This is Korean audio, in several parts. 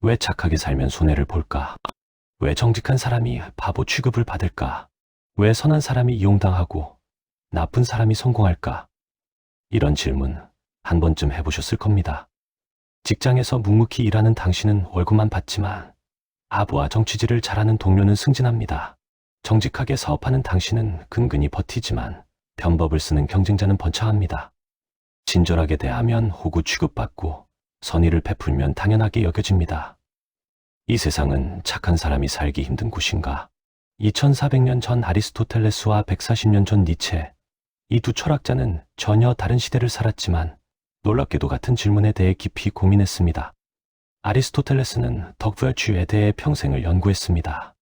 왜 착하게 살면 손해를 볼까? 왜 정직한 사람이 바보 취급을 받을까? 왜 선한 사람이 이용당하고 나쁜 사람이 성공할까? 이런 질문 한 번쯤 해보셨을 겁니다. 직장에서 묵묵히 일하는 당신은 월급만 받지만 아부와 정치질을 잘하는 동료는 승진합니다. 정직하게 사업하는 당신은 근근히 버티지만 변법을 쓰는 경쟁자는 번창합니다. 친절하게 대하면 호구 취급받고 선의를 베풀면 당연하게 여겨집니다. 이 세상은 착한 사람이 살기 힘든 곳인가? 2400년 전 아리스토텔레스와 140년 전 니체, 이 두 철학자는 전혀 다른 시대를 살았지만 놀랍게도 같은 질문에 대해 깊이 고민했습니다. 아리스토텔레스는 덕벌추에 대해 평생을 연구했습니다.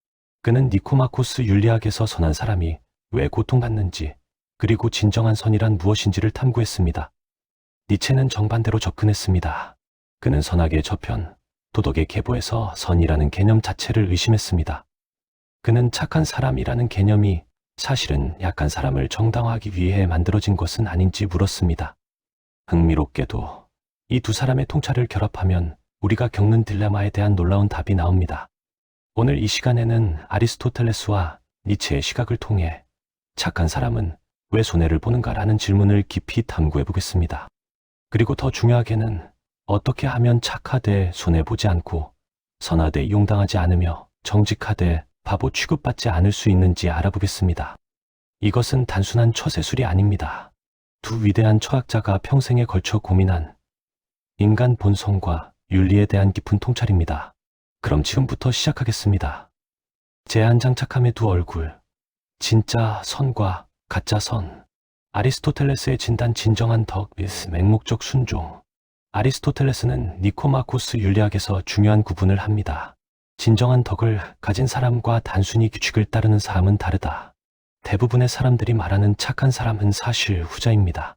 그는 니코마코스 윤리학에서 선한 사람이 왜 고통받는지 그리고 진정한 선이란 무엇인지를 탐구했습니다. 니체는 정반대로 접근했습니다. 그는 선악의 저편, 도덕의 계보에서 선이라는 개념 자체를 의심했습니다. 그는 착한 사람이라는 개념이 사실은 약한 사람을 정당화하기 위해 만들어진 것은 아닌지 물었습니다. 흥미롭게도 이 두 사람의 통찰을 결합하면 우리가 겪는 딜레마에 대한 놀라운 답이 나옵니다. 오늘 이 시간에는 아리스토텔레스와 니체의 시각을 통해 착한 사람은 왜 손해를 보는가라는 질문을 깊이 탐구해 보겠습니다. 그리고 더 중요하게는 어떻게 하면 착하되 손해보지 않고 선하되 이용당하지 않으며 정직하되 바보 취급받지 않을 수 있는지 알아보겠습니다. 이것은 단순한 처세술이 아닙니다. 두 위대한 철학자가 평생에 걸쳐 고민한 인간 본성과 윤리에 대한 깊은 통찰입니다. 그럼 지금부터 시작하겠습니다. 제한장착함의 두 얼굴, 진짜 선과 가짜 선. 아리스토텔레스의 진단 진정한 덕, 맹목적 순종. 아리스토텔레스는 니코마코스 윤리학에서 중요한 구분을 합니다. 진정한 덕을 가진 사람과 단순히 규칙을 따르는 사람은 다르다. 대부분의 사람들이 말하는 착한 사람은 사실 후자입니다.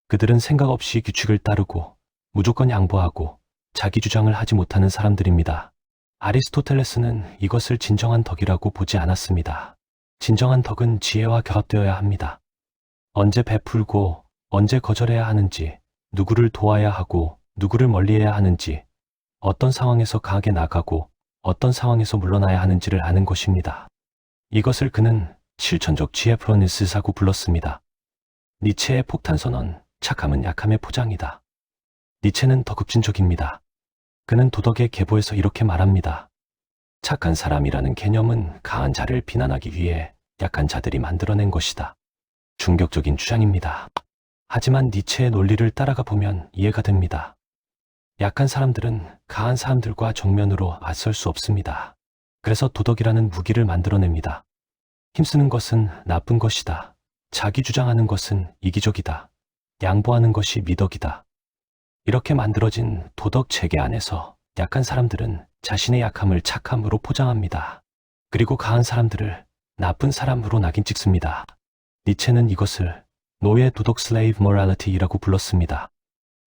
그들은 생각 없이 규칙을 따르고 무조건 양보하고 자기 주장을 하지 못하는 사람들입니다. 아리스토텔레스는 이것을 진정한 덕이라고 보지 않았습니다. 진정한 덕은 지혜와 결합되어야 합니다. 언제 베풀고 언제 거절해야 하는지, 누구를 도와야 하고 누구를 멀리해야 하는지, 어떤 상황에서 강하게 나가고 어떤 상황에서 물러나야 하는지를 아는 것입니다. 이것을 그는 실천적 지혜 프로니스사고 불렀습니다. 니체의 폭탄선언, 착함은 약함의 포장이다. 니체는 더 급진적입니다. 그는 도덕의 계보에서 이렇게 말합니다. 착한 사람이라는 개념은 강한 자를 비난하기 위해 약한 자들이 만들어낸 것이다. 충격적인 주장입니다. 하지만 니체의 논리를 따라가 보면 이해가 됩니다. 약한 사람들은 강한 사람들과 정면으로 맞설 수 없습니다. 그래서 도덕이라는 무기를 만들어냅니다. 힘쓰는 것은 나쁜 것이다. 자기 주장하는 것은 이기적이다. 양보하는 것이 미덕이다. 이렇게 만들어진 도덕 체계 안에서 약한 사람들은 자신의 약함을 착함으로 포장합니다. 그리고 강한 사람들을 나쁜 사람으로 낙인 찍습니다. 니체는 이것을 노예 도덕 슬레이브 모랄리티라고 불렀습니다.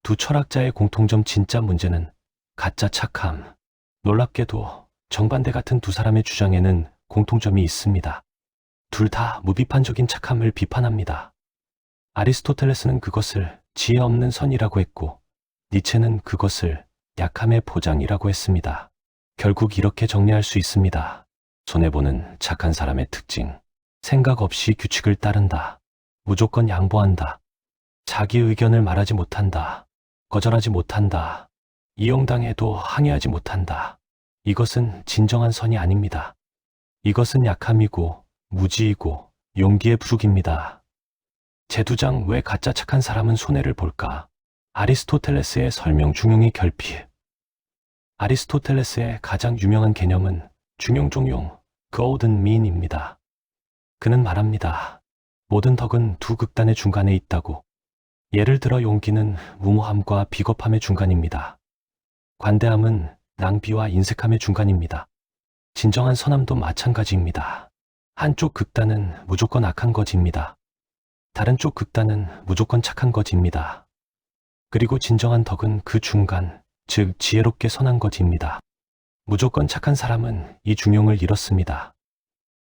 두 철학자의 공통점 진짜 문제는 가짜 착함. 놀랍게도 정반대 같은 두 사람의 주장에는 공통점이 있습니다. 둘 다 무비판적인 착함을 비판합니다. 아리스토텔레스는 그것을 지혜 없는 선이라고 했고 니체는 그것을 약함의 포장이라고 했습니다. 결국 이렇게 정리할 수 있습니다. 손해보는 착한 사람의 특징. 생각 없이 규칙을 따른다. 무조건 양보한다. 자기 의견을 말하지 못한다. 거절하지 못한다. 이용당해도 항의하지 못한다. 이것은 진정한 선이 아닙니다. 이것은 약함이고 무지이고 용기의 부족입니다. 재두장 왜 가짜 착한 사람은 손해를 볼까? 아리스토텔레스의 설명 중용의 결핍. 아리스토텔레스의 가장 유명한 개념은 중용종용, golden mean입니다. 그는 말합니다. 모든 덕은 두 극단의 중간에 있다고. 예를 들어 용기는 무모함과 비겁함의 중간입니다. 관대함은 낭비와 인색함의 중간입니다. 진정한 선함도 마찬가지입니다. 한쪽 극단은 무조건 악한 것입니다. 다른 쪽 극단은 무조건 착한 것입니다. 그리고 진정한 덕은 그 중간, 즉 지혜롭게 선한 것입니다. 무조건 착한 사람은 이 중용을 잃었습니다.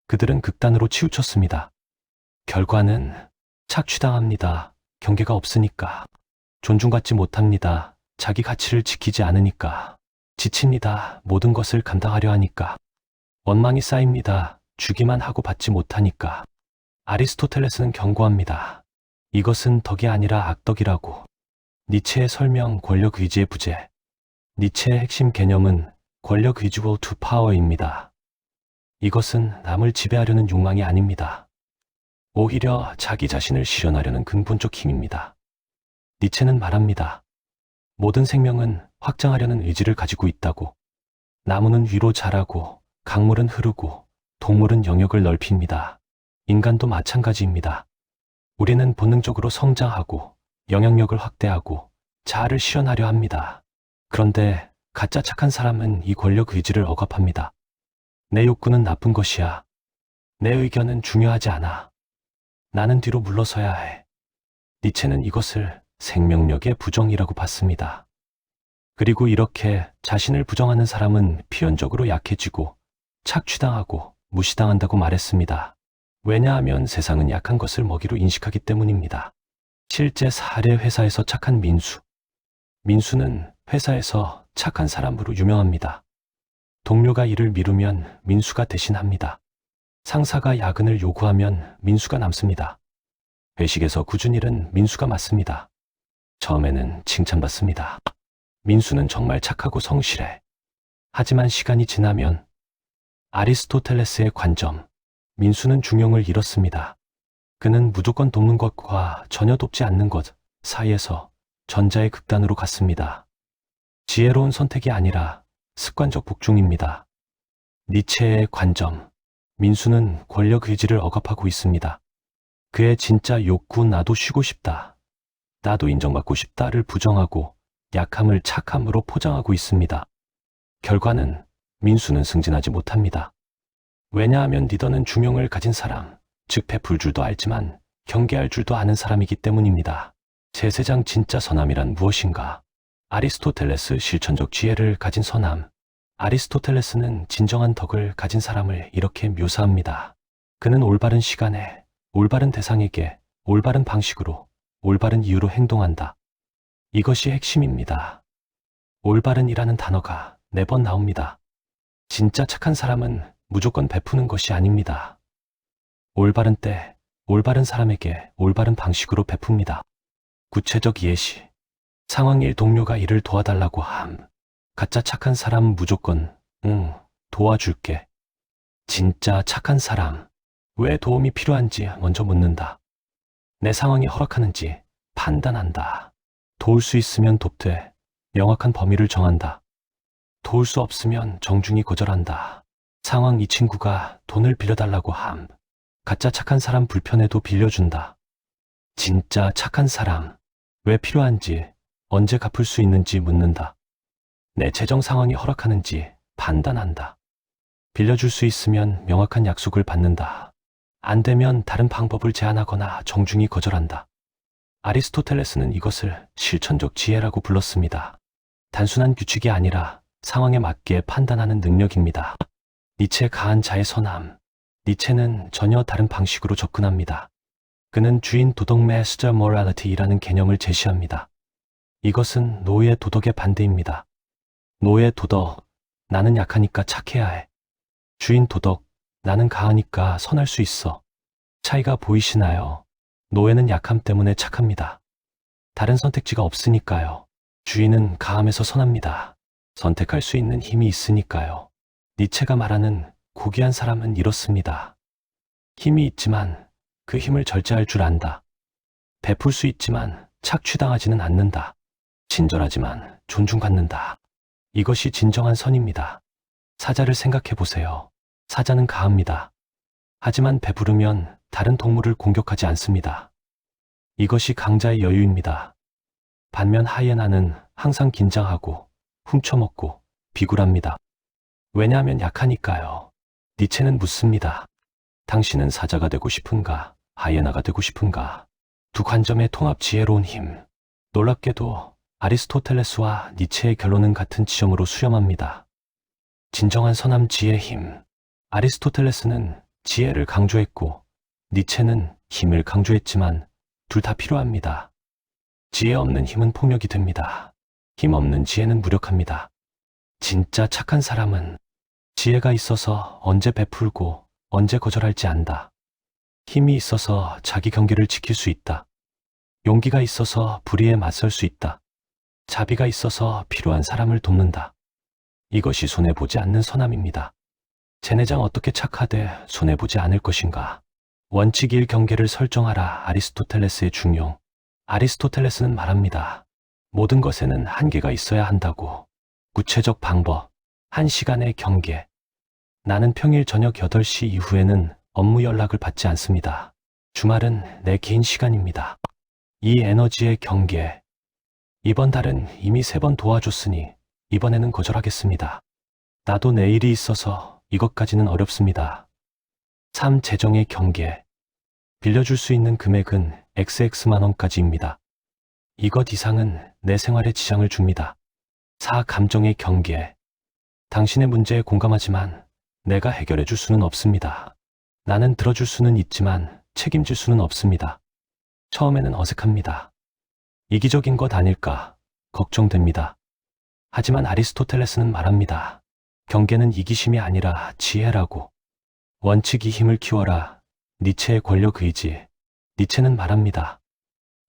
그들은 극단으로 치우쳤습니다. 결과는 착취당합니다. 경계가 없으니까. 존중받지 못합니다. 자기 가치를 지키지 않으니까. 지칩니다. 모든 것을 감당하려 하니까. 원망이 쌓입니다. 주기만 하고 받지 못하니까. 아리스토텔레스는 경고합니다. 이것은 덕이 아니라 악덕이라고. 니체의 설명 권력 의지의 부재. 니체의 핵심 개념은 권력 의지로 to power입니다. 이것은 남을 지배하려는 욕망이 아닙니다. 오히려 자기 자신을 실현하려는 근본적 힘입니다. 니체는 말합니다. 모든 생명은 확장하려는 의지를 가지고 있다고. 나무는 위로 자라고, 강물은 흐르고, 동물은 영역을 넓힙니다. 인간도 마찬가지입니다. 우리는 본능적으로 성장하고, 영향력을 확대하고, 자아를 실현하려 합니다. 그런데 가짜 착한 사람은 이 권력 의지를 억압합니다. 내 욕구는 나쁜 것이야. 내 의견은 중요하지 않아. 나는 뒤로 물러서야 해. 니체는 이것을 생명력의 부정이라고 봤습니다. 그리고 이렇게 자신을 부정하는 사람은 필연적으로 약해지고 착취당하고 무시당한다고 말했습니다. 왜냐하면 세상은 약한 것을 먹이로 인식하기 때문입니다. 실제 사례 회사에서 착한 민수. 민수는 회사에서 착한 사람으로 유명합니다. 동료가 일을 미루면 민수가 대신합니다. 상사가 야근을 요구하면 민수가 남습니다. 회식에서 굳은 일은 민수가 맡습니다. 처음에는 칭찬받습니다. 민수는 정말 착하고 성실해. 하지만 시간이 지나면 아리스토텔레스의 관점, 민수는 중용을 잃었습니다. 그는 무조건 돕는 것과 전혀 돕지 않는 것 사이에서 전자의 극단으로 갔습니다. 지혜로운 선택이 아니라 습관적 복종입니다. 니체의 관점, 민수는 권력 의지를 억압하고 있습니다. 그의 진짜 욕구 나도 쉬고 싶다, 나도 인정받고 싶다를 부정하고 약함을 착함으로 포장하고 있습니다. 결과는 민수는 승진하지 못합니다. 왜냐하면 리더는 중용을 가진 사람, 즉 베풀 줄도 알지만 경계할 줄도 아는 사람이기 때문입니다. 제세장 진짜 선함이란 무엇인가? 아리스토텔레스 실천적 지혜를 가진 선함. 아리스토텔레스는 진정한 덕을 가진 사람을 이렇게 묘사합니다. 그는 올바른 시간에, 올바른 대상에게, 올바른 방식으로, 올바른 이유로 행동한다. 이것이 핵심입니다. 올바른이라는 단어가 4번 나옵니다. 진짜 착한 사람은 무조건 베푸는 것이 아닙니다. 올바른 때, 올바른 사람에게 올바른 방식으로 베풉니다. 구체적 예시. 상황 1 동료가 일을 도와달라고 함. 가짜 착한 사람 무조건 응, 도와줄게. 진짜 착한 사람, 왜 도움이 필요한지 먼저 묻는다. 내 상황이 허락하는지 판단한다. 도울 수 있으면 돕되 명확한 범위를 정한다. 도울 수 없으면 정중히 거절한다. 상황 2 친구가 돈을 빌려달라고 함. 가짜 착한 사람 불편해도 빌려준다. 진짜 착한 사람, 왜 필요한지, 언제 갚을 수 있는지 묻는다. 내 재정 상황이 허락하는지 판단한다. 빌려줄 수 있으면 명확한 약속을 받는다. 안 되면 다른 방법을 제안하거나 정중히 거절한다. 아리스토텔레스는 이것을 실천적 지혜라고 불렀습니다. 단순한 규칙이 아니라 상황에 맞게 판단하는 능력입니다. 니체 가한 자의 선함. 니체는 전혀 다른 방식으로 접근합니다. 그는 주인 도덕 master morality이라는 개념을 제시합니다. 이것은 노예 도덕의 반대입니다. 노예 도덕, 나는 약하니까 착해야 해. 주인 도덕, 나는 강하니까 선할 수 있어. 차이가 보이시나요? 노예는 약함 때문에 착합니다. 다른 선택지가 없으니까요. 주인은 강함에서 선합니다. 선택할 수 있는 힘이 있으니까요. 니체가 말하는 고귀한 사람은 이렇습니다. 힘이 있지만 그 힘을 절제할 줄 안다. 베풀 수 있지만 착취당하지는 않는다. 친절하지만 존중받는다. 이것이 진정한 선입니다. 사자를 생각해 보세요. 사자는 가합니다. 하지만 배부르면 다른 동물을 공격하지 않습니다. 이것이 강자의 여유입니다. 반면 하이에나는 항상 긴장하고 훔쳐먹고 비굴합니다. 왜냐하면 약하니까요. 니체는 묻습니다. 당신은 사자가 되고 싶은가? 하이에나가 되고 싶은가? 두 관점의 통합 지혜로운 힘. 놀랍게도 아리스토텔레스와 니체의 결론은 같은 지점으로 수렴합니다. 진정한 선함 지혜의 힘. 아리스토텔레스는 지혜를 강조했고 니체는 힘을 강조했지만 둘 다 필요합니다. 지혜 없는 힘은 폭력이 됩니다. 힘 없는 지혜는 무력합니다. 진짜 착한 사람은 지혜가 있어서 언제 베풀고 언제 거절할지 안다. 힘이 있어서 자기 경계를 지킬 수 있다. 용기가 있어서 불의에 맞설 수 있다. 자비가 있어서 필요한 사람을 돕는다. 이것이 손해보지 않는 선함입니다. 제 내장 어떻게 착하되 손해보지 않을 것인가. 원칙 1 경계를 설정하라. 아리스토텔레스의 중용. 아리스토텔레스는 말합니다. 모든 것에는 한계가 있어야 한다고. 구체적 방법. 1시간의 경계. 나는 평일 저녁 8시 이후에는 업무 연락을 받지 않습니다. 주말은 내 개인 시간입니다. 이 에너지의 경계. 이번 달은 이미 3번 도와줬으니 이번에는 거절하겠습니다. 나도 내일이 있어서 이것까지는 어렵습니다. 3 재정의 경계. 빌려줄 수 있는 금액은 XX만 원까지입니다. 이것 이상은 내 생활에 지장을 줍니다. 4 감정의 경계. 당신의 문제에 공감하지만 내가 해결해 줄 수는 없습니다. 나는 들어줄 수는 있지만 책임질 수는 없습니다. 처음에는 어색합니다. 이기적인 것 아닐까 걱정됩니다. 하지만 아리스토텔레스는 말합니다. 경계는 이기심이 아니라 지혜라고. 원칙이 힘을 키워라. 니체의 권력 의지. 니체는 말합니다.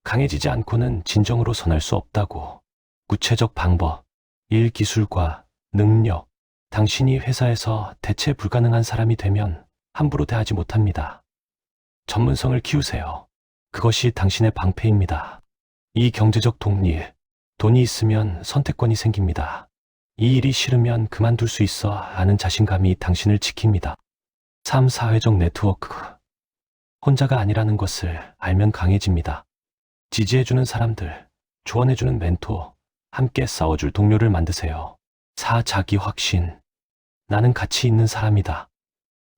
강해지지 않고는 진정으로 선할 수 없다고. 구체적 방법. 1 기술과 능력. 당신이 회사에서 대체 불가능한 사람이 되면 함부로 대하지 못합니다. 전문성을 키우세요. 그것이 당신의 방패입니다. 2 경제적 독립. 돈이 있으면 선택권이 생깁니다. 이 일이 싫으면 그만둘 수 있어 아는 자신감이 당신을 지킵니다. 3 사회적 네트워크. 혼자가 아니라는 것을 알면 강해집니다. 지지해주는 사람들, 조언해주는 멘토, 함께 싸워줄 동료를 만드세요. 4 자기 확신. 나는 가치 있는 사람이다.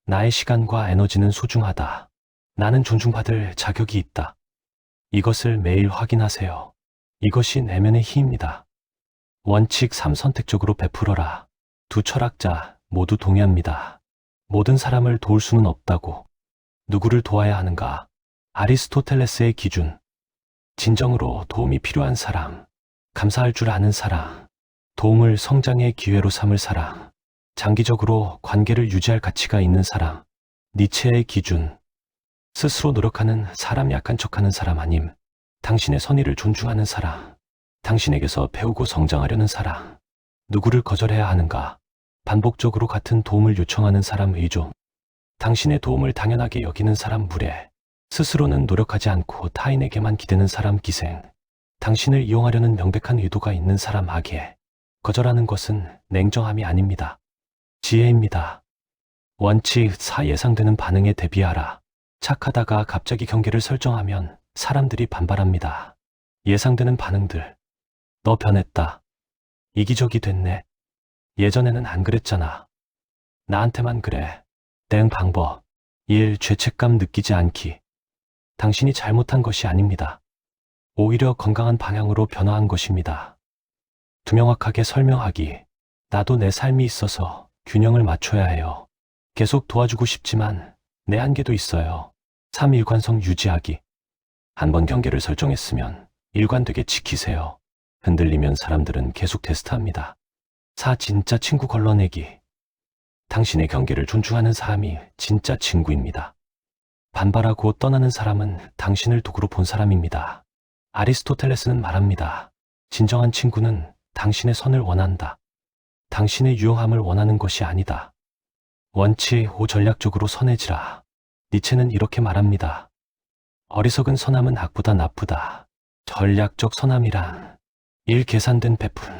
나의 시간과 에너지는 소중하다. 나는 존중받을 자격이 있다. 이것을 매일 확인하세요. 이것이 내면의 힘입니다. 원칙 3 선택적으로 베풀어라. 2 철학자 모두 동의합니다. 모든 사람을 도울 수는 없다고. 누구를 도와야 하는가? 아리스토텔레스의 기준. 진정으로 도움이 필요한 사람, 감사할 줄 아는 사람, 도움을 성장의 기회로 삼을 사람, 장기적으로 관계를 유지할 가치가 있는 사람. 니체의 기준. 스스로 노력하는 사람, 약한 척하는 사람 아님. 당신의 선의를 존중하는 사람, 당신에게서 배우고 성장하려는 사람. 누구를 거절해야 하는가? 반복적으로 같은 도움을 요청하는 사람 의존. 당신의 도움을 당연하게 여기는 사람 무례. 스스로는 노력하지 않고 타인에게만 기대는 사람 기생. 당신을 이용하려는 명백한 의도가 있는 사람 악예. 거절하는 것은 냉정함이 아닙니다. 지혜입니다. 원칙 4 예상되는 반응에 대비하라. 착하다가 갑자기 경계를 설정하면 사람들이 반발합니다. 예상되는 반응들. 너 변했다. 이기적이 됐네. 예전에는 안 그랬잖아. 나한테만 그래. 땡 방법. 1 죄책감 느끼지 않기. 당신이 잘못한 것이 아닙니다. 오히려 건강한 방향으로 변화한 것입니다. 투명하게 설명하기. 나도 내 삶이 있어서 균형을 맞춰야 해요. 계속 도와주고 싶지만 내 한계도 있어요. 3 일관성 유지하기. 한번 경계를 설정했으면 일관되게 지키세요. 흔들리면 사람들은 계속 테스트합니다. 4 진짜 친구 걸러내기. 당신의 경계를 존중하는 사람이 진짜 친구입니다. 반발하고 떠나는 사람은 당신을 도구로 본 사람입니다. 아리스토텔레스는 말합니다. 진정한 친구는 당신의 선을 원한다. 당신의 유용함을 원하는 것이 아니다. 원칙 5 전략적으로 선해지라. 니체는 이렇게 말합니다. 어리석은 선함은 악보다 나쁘다. 전략적 선함이란 1 계산된 베푼.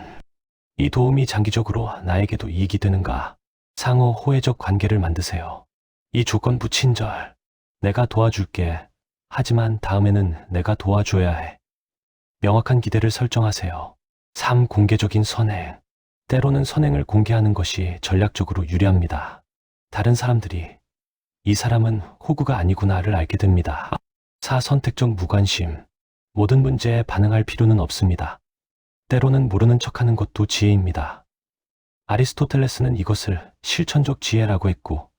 이 도움이 장기적으로 나에게도 이익이 되는가? 상호 호혜적 관계를 만드세요. 2 조건부 친절. 내가 도와줄게. 하지만 다음에는 내가 도와줘야 해. 명확한 기대를 설정하세요. 3 공개적인 선행. 때로는 선행을 공개하는 것이 전략적으로 유리합니다. 다른 사람들이 이 사람은 호구가 아니구나를 알게 됩니다. 4 선택적 무관심. 모든 문제에 반응할 필요는 없습니다. 때로는 모르는 척하는 것도 지혜입니다. 아리스토텔레스는 이것을 실천적 지혜라고 했고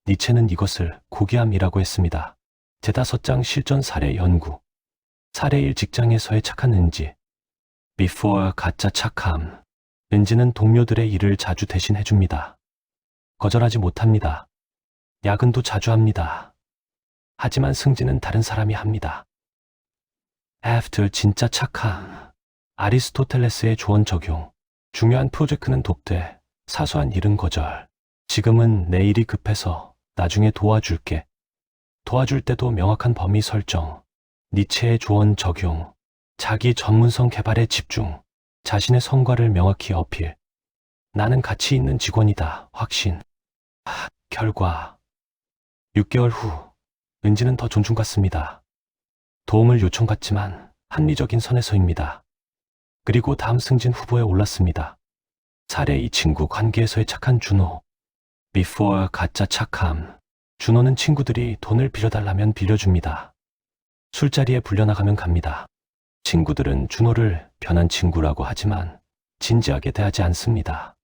니체는 이것을 고귀함이라고 했습니다. 제5장 실전 사례 연구. 사례 1 직장에서의 착한 은지. Before 가짜 착함. 은지는 동료들의 일을 자주 대신해줍니다. 거절하지 못합니다. 야근도 자주 합니다. 하지만 승진은 다른 사람이 합니다. 애프터 진짜 착한 아리스토텔레스의 조언 적용. 중요한 프로젝트는 돕되 사소한 일은 거절. 지금은 내 일이 급해서 나중에 도와줄게. 도와줄 때도 명확한 범위 설정. 니체의 조언 적용. 자기 전문성 개발에 집중. 자신의 성과를 명확히 어필. 나는 가치 있는 직원이다. 확신. 결과. 6개월 후 은지는 더 존중받습니다. 도움을 요청받지만 합리적인 선에서입니다. 그리고 다음 승진 후보에 올랐습니다. 사례 이 친구 관계에서의 착한 준호. Before 가짜 착함. 준호는 친구들이 돈을 빌려달라면 빌려줍니다. 술자리에 불려나가면 갑니다. 친구들은 준호를 변한 친구라고 하지만 진지하게 대하지 않습니다.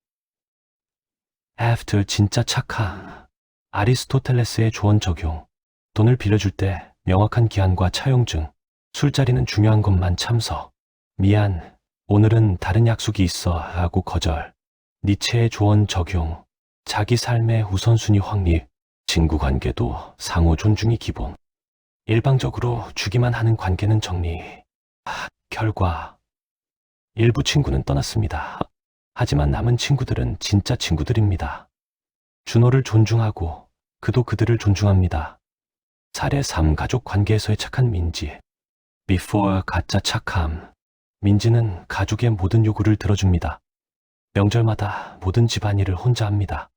After 진짜 착한 아리스토텔레스의 조언 적용. 돈을 빌려줄 때 명확한 기한과 차용증. 술자리는 중요한 것만 참석. 미안, 오늘은 다른 약속이 있어 하고 거절. 니체의 조언 적용. 자기 삶의 우선순위 확립. 친구 관계도 상호 존중이 기본. 일방적으로 주기만 하는 관계는 정리. 결과. 일부 친구는 떠났습니다. 하지만 남은 친구들은 진짜 친구들입니다. 준호를 존중하고 그도 그들을 존중합니다. 사례 3 가족 관계에서의 착한 민지. Before 가짜 착함. 민지는 가족의 모든 요구를 들어줍니다. 명절마다 모든 집안일을 혼자 합니다.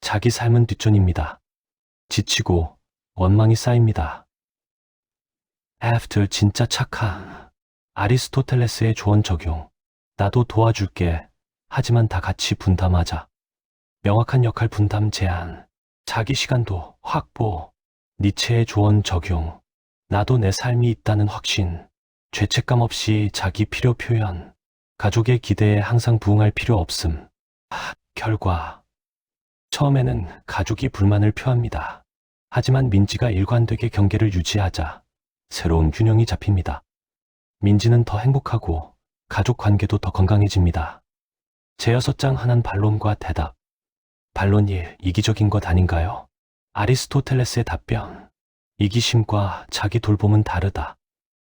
자기 삶은 뒷전입니다. 지치고 원망이 쌓입니다. After 진짜 착한 아리스토텔레스의 조언 적용. 나도 도와줄게. 하지만 다 같이 분담하자. 명확한 역할 분담 제한. 자기 시간도 확보. 니체의 조언 적용. 나도 내 삶이 있다는 확신. 죄책감 없이 자기 필요 표현. 가족의 기대에 항상 부응할 필요 없음. 결과. 처음에는 가족이 불만을 표합니다. 하지만 민지가 일관되게 경계를 유지하자 새로운 균형이 잡힙니다. 민지는 더 행복하고 가족 관계도 더 건강해집니다. 제6장 흔한 반론과 대답. 반론 1. 이기적인 것 아닌가요? 아리스토텔레스의 답변. 이기심과 자기 돌봄은 다르다.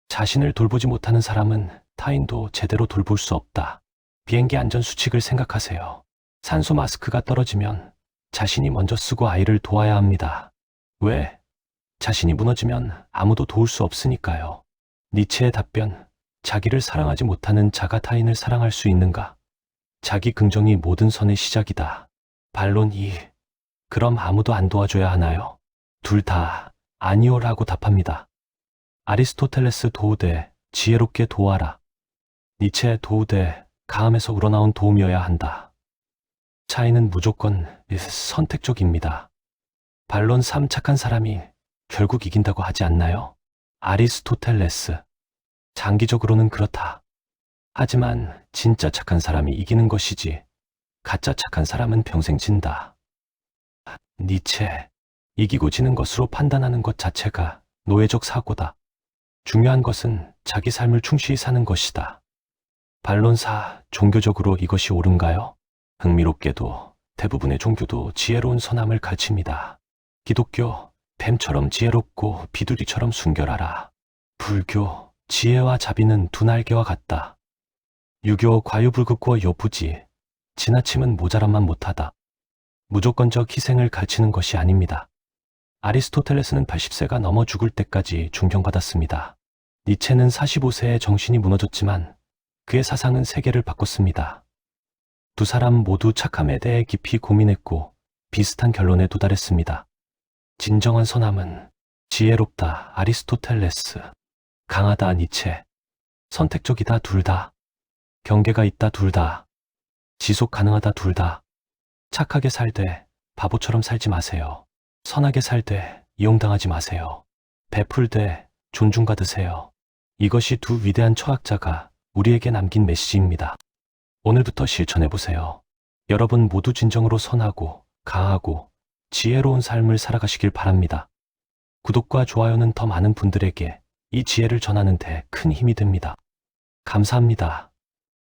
자신을 돌보지 못하는 사람은 타인도 제대로 돌볼 수 없다. 비행기 안전 수칙을 생각하세요. 산소 마스크가 떨어지면 자신이 먼저 쓰고 아이를 도와야 합니다. 왜? 자신이 무너지면 아무도 도울 수 없으니까요. 니체의 답변. 자기를 사랑하지 못하는 자가 타인을 사랑할 수 있는가? 자기 긍정이 모든 선의 시작이다. 반론 2. 그럼 아무도 안 도와줘야 하나요? 둘 다 아니오라고 답합니다. 아리스토텔레스 도우되 지혜롭게 도와라. 니체 도우되 가함에서 우러나온 도움이어야 한다. 차이는 무조건 선택적입니다. 반론 3. 착한 사람이 결국 이긴다고 하지 않나요? 아리스토텔레스. 장기적으로는 그렇다. 하지만 진짜 착한 사람이 이기는 것이지 가짜 착한 사람은 평생 진다. 니체. 이기고 지는 것으로 판단하는 것 자체가 노예적 사고다. 중요한 것은 자기 삶을 충실히 사는 것이다. 반론 4. 종교적으로 이것이 옳은가요? 흥미롭게도 대부분의 종교도 지혜로운 선함을 가르칩니다. 기독교, 뱀처럼 지혜롭고 비둘기처럼 순결하라. 불교, 지혜와 자비는 두 날개와 같다. 유교, 과유불급과 요부지, 지나침은 모자람만 못하다. 무조건적 희생을 가르치는 것이 아닙니다. 아리스토텔레스는 80세가 넘어 죽을 때까지 존경받았습니다. 니체는 45세에 정신이 무너졌지만 그의 사상은 세계를 바꿨습니다. 두 사람 모두 착함에 대해 깊이 고민했고 비슷한 결론에 도달했습니다. 진정한 선함은 지혜롭다. 아리스토텔레스. 강하다. 니체. 선택적이다. 둘 다. 경계가 있다. 둘 다. 지속 가능하다. 둘 다. 착하게 살되 바보처럼 살지 마세요. 선하게 살되 이용당하지 마세요. 베풀되 존중받으세요. 이것이 두 위대한 철학자가 우리에게 남긴 메시지입니다. 오늘부터 실천해보세요. 여러분 모두 진정으로 선하고 강하고 지혜로운 삶을 살아가시길 바랍니다. 구독과 좋아요는 더 많은 분들에게 이 지혜를 전하는 데 큰 힘이 됩니다. 감사합니다.